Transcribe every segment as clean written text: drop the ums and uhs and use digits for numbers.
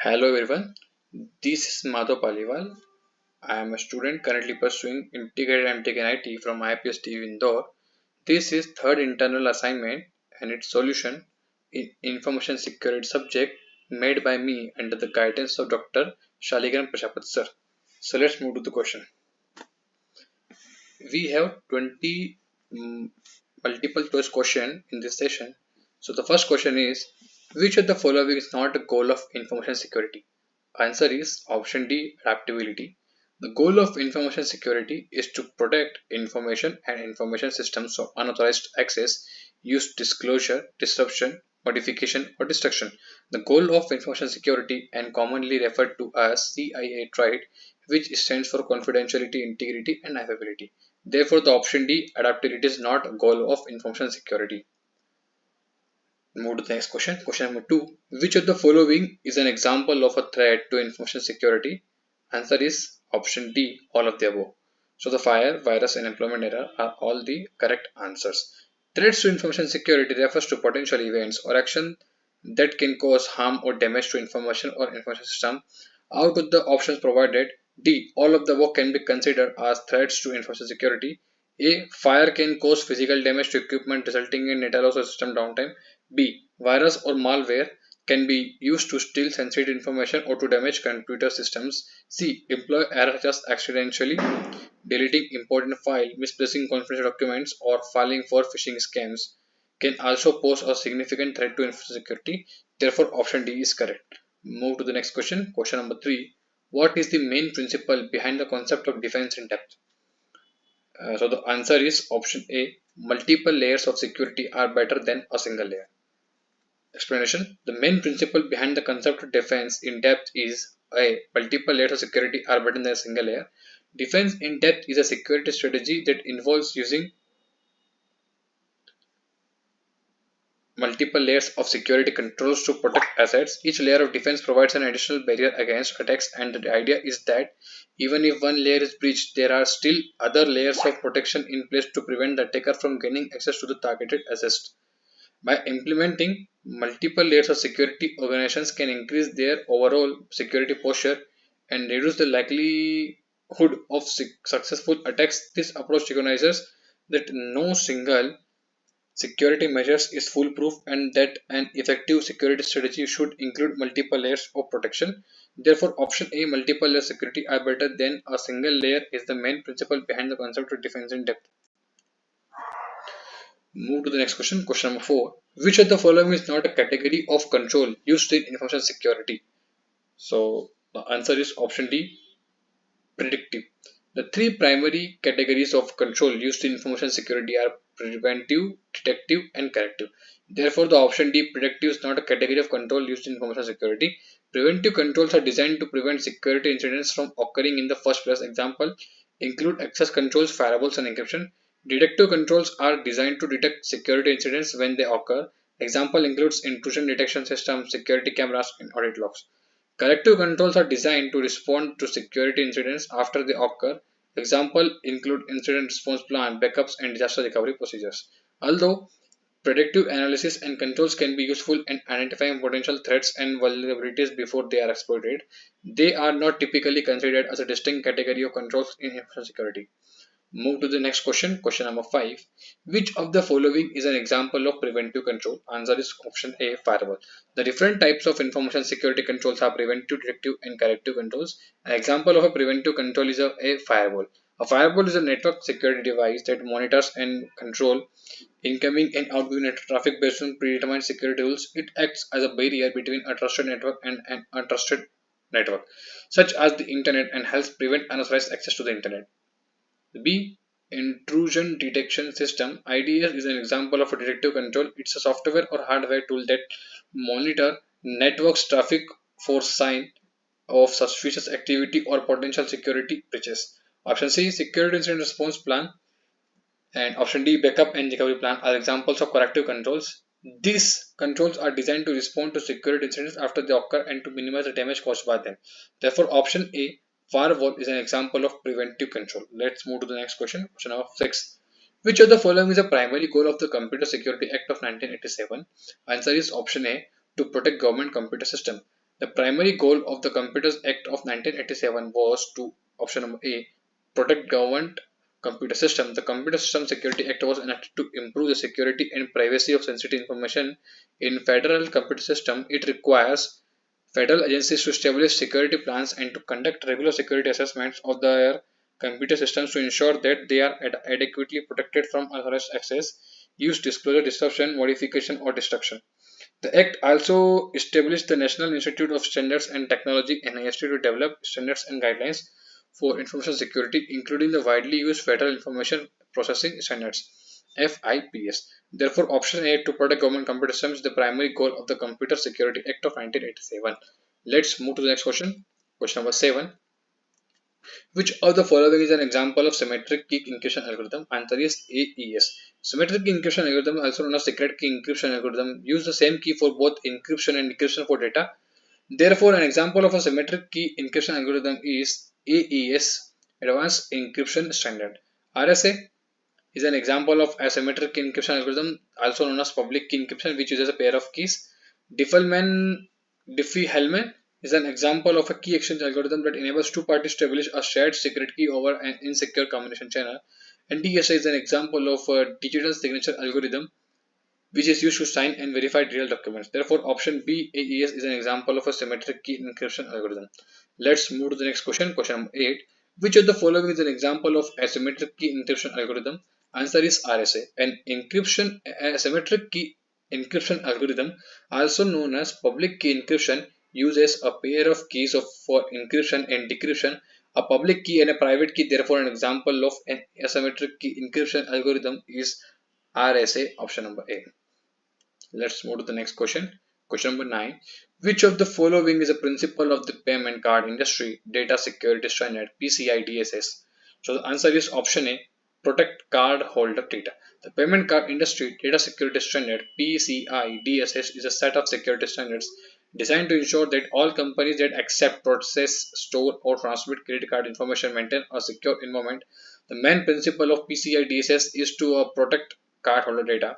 Hello everyone, this is Madhav Paliwal. I am a student currently pursuing Integrated MTech in IT from IPSTU Indore. This is third internal assignment and its solution in information security subject made by me under the guidance of Dr. Shaligram Prajapat sir. So let's move to the question. We have 20 multiple choice question in this session. So the first question is, which of the following is not a goal of information security? Answer is option D, adaptability. The goal of information security is to protect information and information systems from unauthorized access, use, disclosure, disruption, modification, or destruction. The goal of information security, and commonly referred to as CIA TRIDE, which stands for confidentiality, integrity, and availability. Therefore, the option D, adaptability, is not a goal of information security. Move to the next question. Question number 2. Which of the following is an example of a threat to information security? Answer is option D, all of the above. So the fire, virus, and employment error are all the correct answers. Threats to information security refers to potential events or action that can cause harm or damage to information or information system. Out of the options provided, D, all of the above can be considered as threats to information security. A, fire can cause physical damage to equipment resulting in data loss or system downtime. B, virus or malware can be used to steal sensitive information or to damage computer systems. C, employee error just accidentally deleting important file, misplacing confidential documents, or falling for phishing scams can also pose a significant threat to information security. Therefore, option D is correct. Move to the next question. Question number 3. What is the main principle behind the concept of defense in depth? So the answer is option A. Multiple layers of security are better than a single layer. Explanation. The main principle behind the concept of defense in depth is A. Multiple layers of security are better than a single layer. Defense in depth is a security strategy that involves using multiple layers of security controls to protect assets. Each layer of defense provides an additional barrier against attacks, and the idea is that even if one layer is breached, there are still other layers of protection in place to prevent the attacker from gaining access to the targeted assets. By implementing multiple layers of security, organizations can increase their overall security posture and reduce the likelihood of successful attacks. This approach recognizes that no single security measures is foolproof and that an effective security strategy should include multiple layers of protection. Therefore, option A, multiple layer security are better than a single layer, is the main principle behind the concept of defense in depth. Move to the next question. Question number 4. Which of the following is not a category of control used in information security? So the answer is option D, predictive. The three primary categories of control used in information security are preventive, detective, and corrective. Therefore, the option D, predictive, is not a category of control used in information security. Preventive controls are designed to prevent security incidents from occurring in the first place. Example include access controls, firewalls, and encryption. Detective controls are designed to detect security incidents when they occur. Example includes intrusion detection systems, security cameras, and audit logs. Corrective controls are designed to respond to security incidents after they occur. Examples include incident response plan, backups, and disaster recovery procedures. Although predictive analysis and controls can be useful in identifying potential threats and vulnerabilities before they are exploited, they are not typically considered as a distinct category of controls in information security. Move to the next question. Question number 5. Which of the following is an example of preventive control? Answer is option A, firewall. The different types of information security controls are preventive, detective, and corrective controls. An example of a preventive control is a firewall. A firewall is a network security device that monitors and controls incoming and outgoing network traffic based on predetermined security rules. It acts as a barrier between a trusted network and an untrusted network, such as the internet, and helps prevent unauthorized access to the internet. B. Intrusion detection system. IDS is an example of a detective control. It's a software or hardware tool that monitor networks traffic for sign of suspicious activity or potential security breaches. Option C, security incident response plan, and option D, backup and recovery plan are examples of corrective controls. These controls are designed to respond to security incidents after they occur and to minimize the damage caused by them. Therefore, option A, firewall, is an example of preventive control. Let's move to the next question. Question number 6. Which of the following is a primary goal of the Computer Security Act of 1987? Answer is option A, to protect government computer system. The primary goal of the Computers Act of 1987 was to option number A, protect government computer system. The Computer System Security Act was enacted to improve the security and privacy of sensitive information in federal computer system. It requires federal agencies to establish security plans and to conduct regular security assessments of their computer systems to ensure that they are adequately protected from unauthorized access, use, disclosure, disruption, modification, or destruction. The Act also established the National Institute of Standards and Technology (NIST) to develop standards and guidelines for information security, including the widely used Federal Information Processing Standards (FIPS). Therefore, option A, to protect government computer systems, is the primary goal of the Computer Security Act of 1987. Let's move to the next question. Question number 7. Which of the following is an example of symmetric key encryption algorithm? Answer is AES. Symmetric key encryption algorithm, also known as secret key encryption algorithm, use the same key for both encryption and decryption for data. Therefore, an example of a symmetric key encryption algorithm is AES, Advanced Encryption Standard. RSA is an example of asymmetric key encryption algorithm, also known as public key encryption, which uses a pair of keys. Diffie-Hellman Diffie-Hellman is an example of a key exchange algorithm that enables two parties to establish a shared secret key over an insecure combination channel. And DSA is an example of a digital signature algorithm which is used to sign and verify real documents. Therefore, option B, AES, is an example of a symmetric key encryption algorithm. Let's move to the next question. Question number 8. Which of the following is an example of asymmetric key encryption algorithm? Answer is RSA. An asymmetric key encryption algorithm, also known as public key encryption, uses a pair of keys for encryption and decryption. A public key and a private key. Therefore, an example of an asymmetric key encryption algorithm is RSA, option number A. Let's move to the next question. Question number 9. Which of the following is a principle of the payment card industry data security standard PCI DSS? So the answer is option A, protect card holder data. The payment card industry data security standard PCI DSS is a set of security standards designed to ensure that all companies that accept, process, store, or transmit credit card information maintain a secure environment. The main principle of PCI DSS is to protect cardholder data.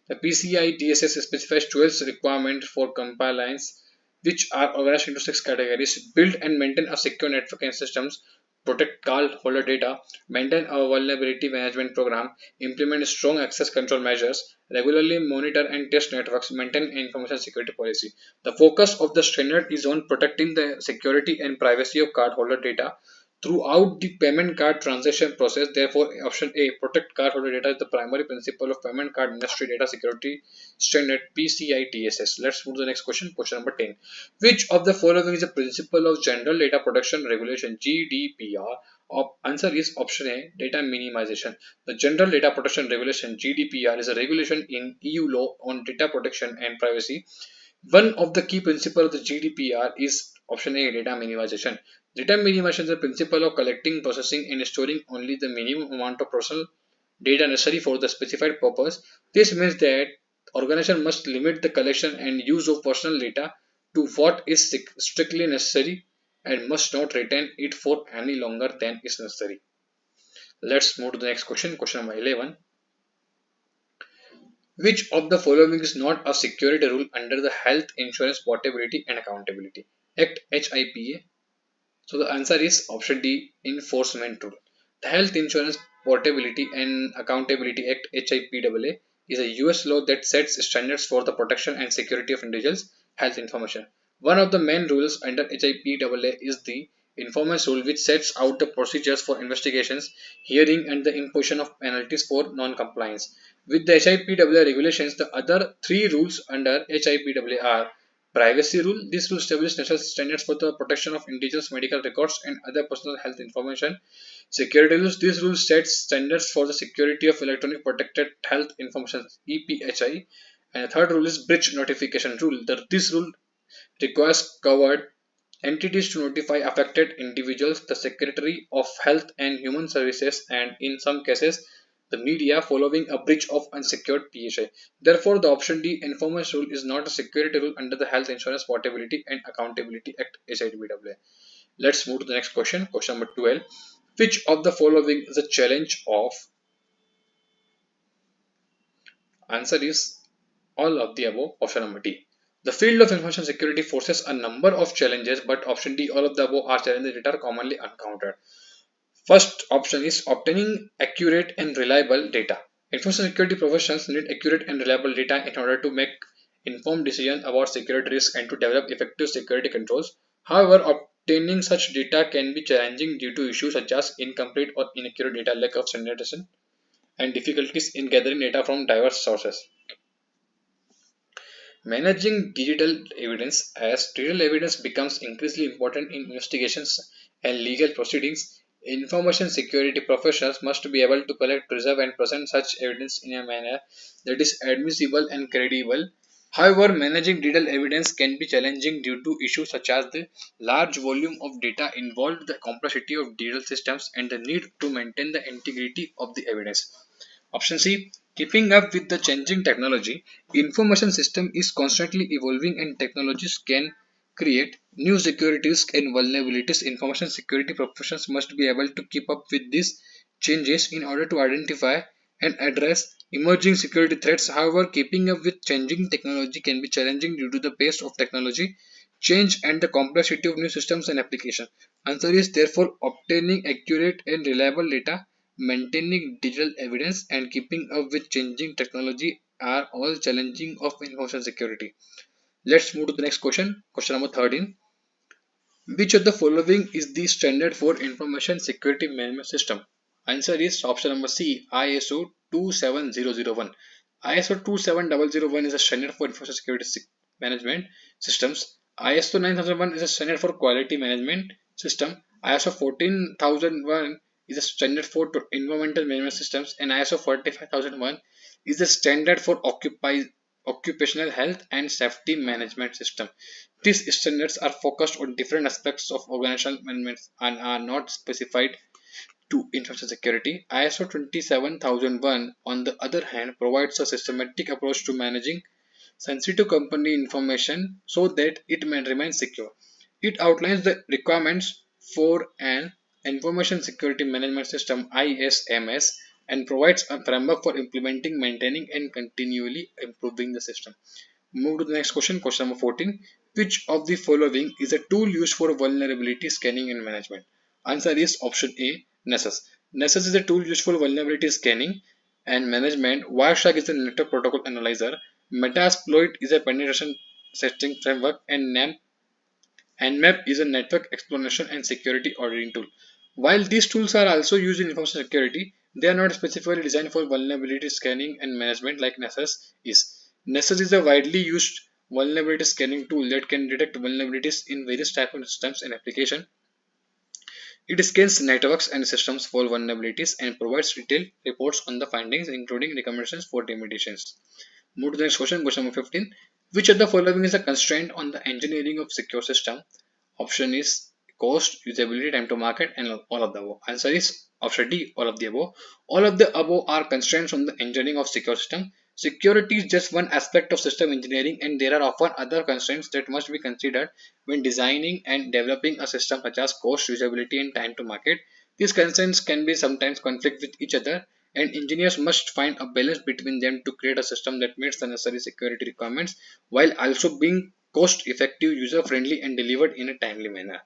The PCI DSS specifies 12 requirements for compliance, which are organized into 6 categories: build and maintain a secure network and systems, protect cardholder data, maintain a vulnerability management program, implement strong access control measures, regularly monitor and test networks, maintain an information security policy. The focus of the standard is on protecting the security and privacy of cardholder data throughout the payment card transaction process. Therefore, option A, protect cardholder data, is the primary principle of payment card industry data security standard PCI DSS. Let's move to the next question. Question number 10. Which of the following is a principle of General Data Protection Regulation GDPR? Answer is option A, data minimization. The General Data Protection Regulation GDPR is a regulation in EU law on data protection and privacy. One of the key principles of the GDPR is option A, data minimization. Data minimization is the principle of collecting, processing, and storing only the minimum amount of personal data necessary for the specified purpose. This means that organization must limit the collection and use of personal data to what is strictly necessary and must not retain it for any longer than is necessary. Let's move to the next question. Question number 11. Which of the following is not a security rule under the Health Insurance Portability and Accountability Act (HIPAA)? So the answer is option D, enforcement rule. The Health Insurance Portability and Accountability Act (HIPAA) is a US law that sets standards for the protection and security of individuals' health information. One of the main rules under HIPAA is the Informants Rule, which sets out the procedures for investigations, hearing, and the imposition of penalties for non-compliance with the HIPAA regulations. The other three rules under HIPAA are Privacy Rule. This rule establishes national standards for the protection of individuals' medical records and other personal health information. Security Rules. This rule sets standards for the security of electronic protected health information (EPHI). And the third rule is Breach Notification Rule. This rule requires covered entities to notify affected individuals, the Secretary of Health and Human Services, and in some cases, the media following a breach of unsecured PHI. Therefore, the option D, Informants Rule, is not a security rule under the Health Insurance Portability and Accountability Act (HIPAA). Let's move to the next question. Question number 12. Which of the following is a challenge of? Answer is all of the above, option number D. The field of information security faces a number of challenges, but option D, all of the above are challenges that are commonly encountered. First option is obtaining accurate and reliable data. Information security professionals need accurate and reliable data in order to make informed decisions about security risks and to develop effective security controls. However, obtaining such data can be challenging due to issues such as incomplete or inaccurate data, lack of standardization, and difficulties in gathering data from diverse sources. Managing digital evidence. As digital evidence becomes increasingly important in investigations and legal proceedings, information security professionals must be able to collect, preserve, and present such evidence in a manner that is admissible and credible. However, managing digital evidence can be challenging due to issues such as the large volume of data involved, the complexity of digital systems, and the need to maintain the integrity of the evidence. Option C. Keeping up with the changing technology. Information system is constantly evolving and technologies can create new security risks and vulnerabilities. Information security professionals must be able to keep up with these changes in order to identify and address emerging security threats. However, keeping up with changing technology can be challenging due to the pace of technology change and the complexity of new systems and applications. Answer is therefore obtaining accurate and reliable data, maintaining digital evidence, and keeping up with changing technology are all challenging of information security. Let's move to the next question. Question number 13. Which of the following is the standard for information security management system? Answer is option number C, ISO 27001. ISO 27001 is a standard for information security management systems. ISO 9001 is a standard for quality management system. ISO 14001 is a standard for environmental management systems, and ISO 45001 is a standard for occupational health and safety management system. These standards are focused on different aspects of organizational management and are not specified to information security. ISO 27001, on the other hand, provides a systematic approach to managing sensitive company information so that it may remain secure. It outlines the requirements for an information security management system ISMS and provides a framework for implementing, maintaining, and continually improving the system. Move to the next question, question number 14. Which of the following is a tool used for vulnerability scanning and management? Answer is option A, Nessus. Nessus is a tool used for vulnerability scanning and management. Wireshark is a network protocol analyzer. Metasploit is a penetration testing framework, and Nmap is a network exploration and security auditing tool. While these tools are also used in information security, they are not specifically designed for vulnerability scanning and management like Nessus is. Nessus is a widely used vulnerability scanning tool that can detect vulnerabilities in various types of systems and applications. It scans networks and systems for vulnerabilities and provides detailed reports on the findings, including recommendations for remediations. Move to the next question, question number 15. Which of the following is a constraint on the engineering of secure system? Option is cost, usability, time to market, and all of the above. Answer is option D, all of the above. All of the above are constraints on the engineering of secure system. Security is just one aspect of system engineering, and there are often other constraints that must be considered when designing and developing a system, such as cost, usability, and time to market. These constraints can be sometimes conflict with each other, and engineers must find a balance between them to create a system that meets the necessary security requirements while also being cost effective, user friendly, and delivered in a timely manner.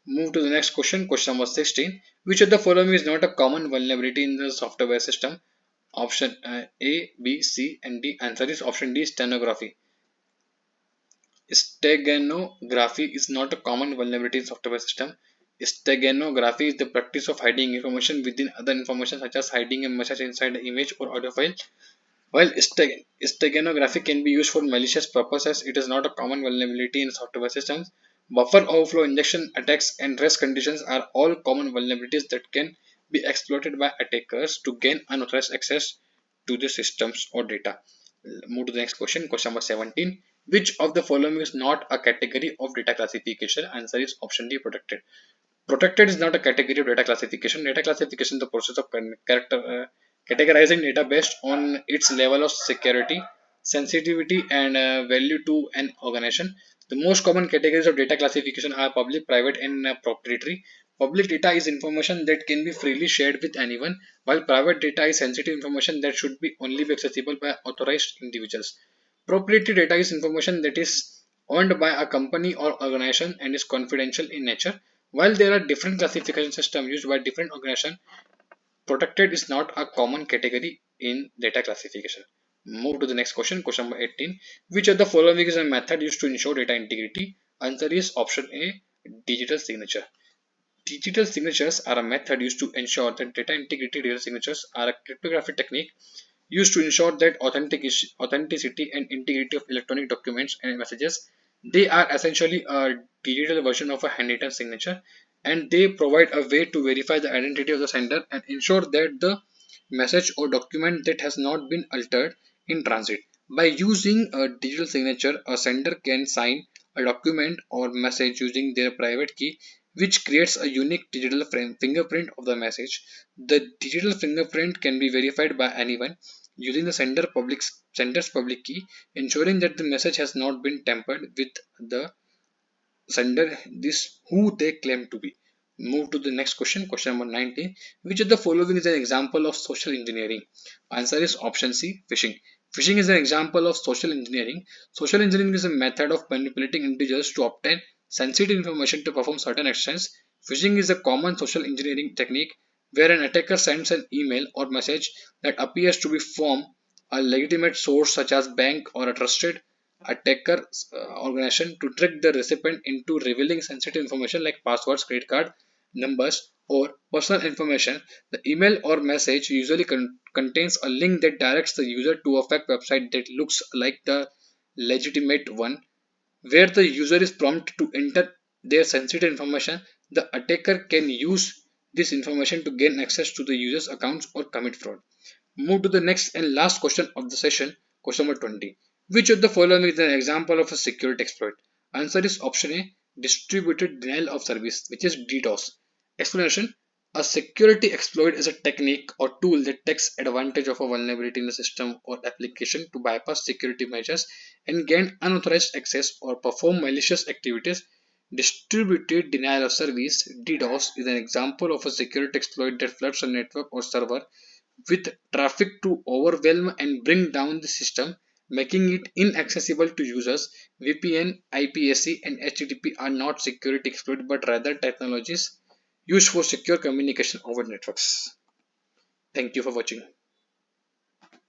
Move to the next question, question number 16. Which of the following is not a common vulnerability in the software system? Option A, B, C, and D. Answer is option D, stenography. Steganography is not a common vulnerability in software system. Steganography is the practice of hiding information within other information, such as hiding a message inside an image or audio file. While steganography can be used for malicious purposes, it is not a common vulnerability in software systems. Buffer overflow, injection attacks, and rest conditions are all common vulnerabilities that can be exploited by attackers to gain unauthorized access to the systems or data. Move to the next question, question number 17. Which of the following is not a category of data classification? Answer is option D, protected. Protected is not a category of data classification. Data classification is the process of categorizing data based on its level of security, sensitivity, and value to an organization. The most common categories of data classification are public, private, and proprietary. Public data is information that can be freely shared with anyone, while private data is sensitive information that should be only be accessible by authorized individuals. Proprietary data is information that is owned by a company or organization and is confidential in nature. While there are different classification systems used by different organizations, protected is not a common category in data classification. Move to the next question, question number 18. Which of the following is a method used to ensure data integrity? Answer is option A, digital signature. Digital signatures are a method used to ensure that data integrity. Digital signatures are a cryptographic technique used to ensure that authenticity and integrity of electronic documents and messages. They are essentially a digital version of a handwritten signature, and they provide a way to verify the identity of the sender and ensure that the message or document that has not been altered in transit. By using a digital signature, a sender can sign a document or message using their private key, which creates a unique digital fingerprint of the message. The digital fingerprint can be verified by anyone using the sender's public key, ensuring that the message has not been tampered with the sender this who they claim to be. Move to the next question, question number 19. Which of the following is an example of social engineering? Answer is option C, phishing. Phishing is an example of social engineering. Social engineering is a method of manipulating individuals to obtain sensitive information to perform certain actions. Phishing is a common social engineering technique where an attacker sends an email or message that appears to be from a legitimate source such as bank or a trusted attacker organization to trick the recipient into revealing sensitive information like passwords, credit card numbers, or personal information. The email or message usually contains a link that directs the user to a fake website that looks like the legitimate one, where the user is prompted to enter their sensitive information. The attacker can use this information to gain access to the user's accounts or commit fraud. Move to the next and last question of the session, question number 20. Which of the following is an example of a security exploit? Answer is option A, distributed denial of service, which is DDoS. Explanation: a security exploit is a technique or tool that takes advantage of a vulnerability in the system or application to bypass security measures and gain unauthorized access or perform malicious activities. Distributed denial of service (DDoS) is an example of a security exploit that floods a network or server with traffic to overwhelm and bring down the system, making it inaccessible to users. VPN, IPSC, and HTTP are not security exploits but rather technologies used for secure communication over networks. Thank you for watching.